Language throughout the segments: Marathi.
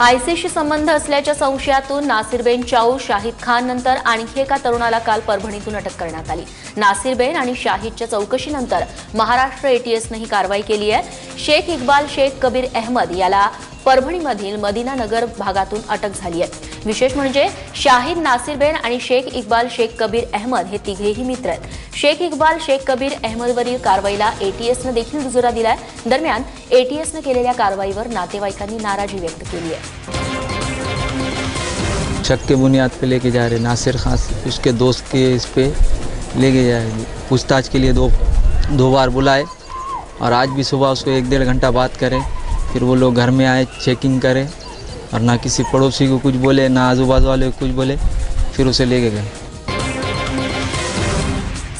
आयसीशी संबंध असल्याच्या संशयातून नासिरबेन चाऊ शाहिद खान नंतर आणखी एका तरुणाला काल परभणीतून अटक करण्यात आली। नासिरबेन आणि शाहिदच्या चौकशीनंतर महाराष्ट्र एटीएसने ही कारवाई केली आहे। शेख इक्बाल शेख कबीर अहमद याला परभणीमधील मदिना नगर भागातून अटक झाली आहे। विशेष म्हणजे शाहिद, नासिरबेन आणि शेख इक्बाल शेख कबीर अहमद हे तिघेही मित्र आहेत। शेख इक्बाल शेख कबीर अहमदवरील कारवाईला एटीएसने देखील दुजोरा दिलाय। दरम्यान एटीएसने केलेल्या कारवाईवर नातेवाईकांनी नाराजी व्यक्त केली आहे। शक के बुनियाद पे लेके जा रहे नासिर खान, उसके दोस्त के इस पे लेके जा रहे। पूछताछ के लिए दो बार बुलाए और आज भी सुबह उसको 1-1.5 घंटा बात करें। फिर वो लोग घर में आए, चेकिंग करे और ना किसी पड़ोसी को कुछ बोले, ना आजू बाजू वाले को कुछ बोले, फिर उसे लेके गए।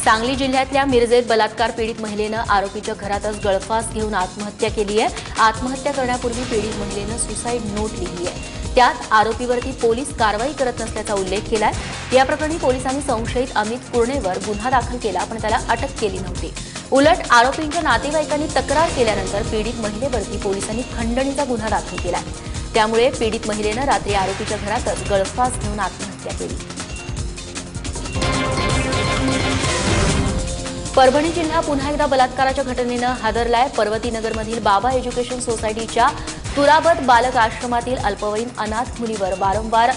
सांगली जिल्ह्यातल्या मिरजेत बलात्कार पीडित महिलेनं आरोपीच्या घरातच गळफास घेऊन आत्महत्या केली आहे। आत्महत्या करण्यापूर्वी पीडित महिलेनं सुसाईड नोट लिहिली आहे। त्यात आरोपीवरती पोलीस कारवाई करत नसल्याचा उल्लेख केलाय। या प्रकरणी पोलिसांनी संशयित अमित कुर्णेवर गुन्हा दाखल केला, पण त्याला अटक केली नव्हती। उलट आरोपींच्या नातेवाईकांनी तक्रार केल्यानंतर पीडित महिलेवरती पोलिसांनी खंडणीचा गुन्हा दाखल केला। त्यामुळे पीडित महिलेनं रात्री आरोपीच्या घरातच गळफास घेऊन आत्महत्या केली। परभणी जिल्हा पुन्हा एकदा बलात्काराच्या घटनेनं हादरलाय। पर्वतीनगरमधील बाबा एज्युकेशन सोसायटीच्या तुराबत बालक आश्रमातील अल्पवयीन अनाथ मुलीवर वारंवार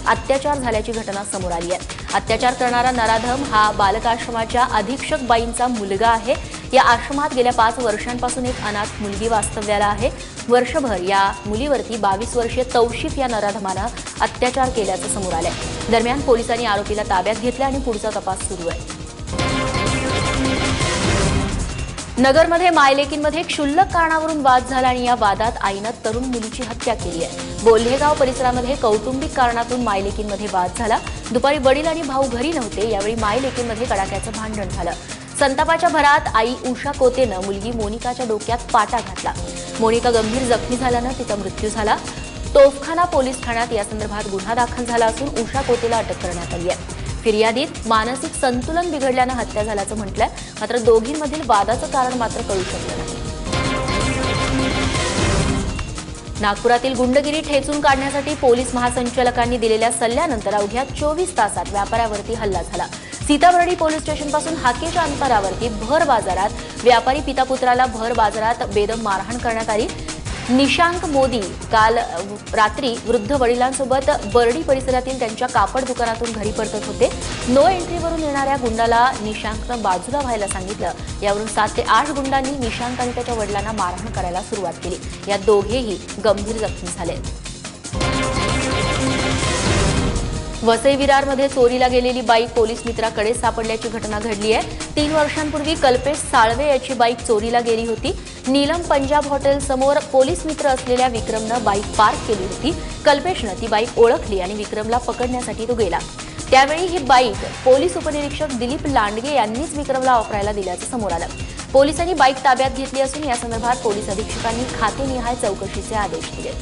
अत्याचार झाल्याची घटना समोर आली आहे। अत्याचार करणारा नराधम हा बालक आश्रमाच्या अधीक्षक बाईंचा मुलगा आहे। या आश्रमात गेल्या 5 वर्षांपासून एक अनाथ मुलगी वास्तव्याला आहे। वर्षभर या मुलीवरती 22 वर्षीय तौशिफ या नराधमानं अत्याचार केल्याचं समोर आलंय। दरम्यान पोलिसांनी आरोपीला ताब्यात घेतलं आणि पुढचा तपास सुरू आहे। नगरमध्ये मायलेकींमध्ये क्षुल्लक कारणावरून वाद झाला आणि या वादात आईनं तरुण मुलीची हत्या केली आहे। बोल्हेगाव परिसरामध्ये कौटुंबिक कारणातून मायलेकींमध्ये वाद झाला। दुपारी वडील आणि भाऊ घरी नव्हते। यावेळी मायलेकींमध्ये कडाक्याचं भांडण झालं। संतापाच्या भरात आई उषा कोतेनं मुलगी मोनिकाच्या डोक्यात पाटा घातला। मोनिका गंभीर जखमी झाल्यानं तिचा मृत्यू झाला। तोफखाना पोलीस ठाण्यात यासंदर्भात गुन्हा दाखल झाला असून उषा कोतेला अटक करण्यात आली आहे। फिर्यादीत मानसिक संतुलन बिघडल्यानं हत्या झाल्याचं म्हटलंय, मात्र दोघींमधील वादाचं कारण मात्र कळू शकलं नाही। नागपुरातील गुंडगिरी ठेचून काढण्यासाठी पोलीस महासंचालकांनी दिलेल्या सल्ल्यानंतर अवघ्या 24 तासात व्यापाऱ्यावरती हल्ला झाला। सीताबर्डी पोलीस स्टेशनपासून हाकेच्या अंतरावरती भर बाजारात व्यापारी पितापुत्राला भर बाजारात बेदम मारहाण करण्यात आली। निशांक मोदी काल रात्री वृद्ध वडिलांसोबत बर्डी परिसरातील त्यांच्या कापड दुकानातून घरी परतत होते। नो एंट्रीवरून येणाऱ्या गुंडाला निशांकनं बाजूला व्हायला सांगितलं। यावरून 7 ते 8 गुंडांनी निशांक आणि त्याच्या वडिलांना मारहाण करायला सुरुवात केली। या दोघेही गंभीर जखमी झाले। वसई विरारमध्ये चोरीला गेलेली बाईक पोलीस मित्राकडे सापडल्याची घटना घडली आहे। 3 वर्षांपूर्वी कल्पेश साळवे याची बाईक चोरीला गेली होती। नीलम पंजाब हॉटेल समोर पोलीस मित्र असलेल्या विक्रमनं बाईक पार्क केली होती। कल्पेशनं ती बाईक ओळखली आणि विक्रमला पकडण्यासाठी तो गेला। त्यावेळी ही बाईक पोलीस उपनिरीक्षक दिलीप लांडगे यांनीच विक्रमला वापरायला दिल्याचं समोर आलं। पोलिसांनी बाईक ताब्यात घेतली असून या संदर्भात पोलीस अधीक्षकांनी खातेनिहाय चौकशीचे आदेश दिले।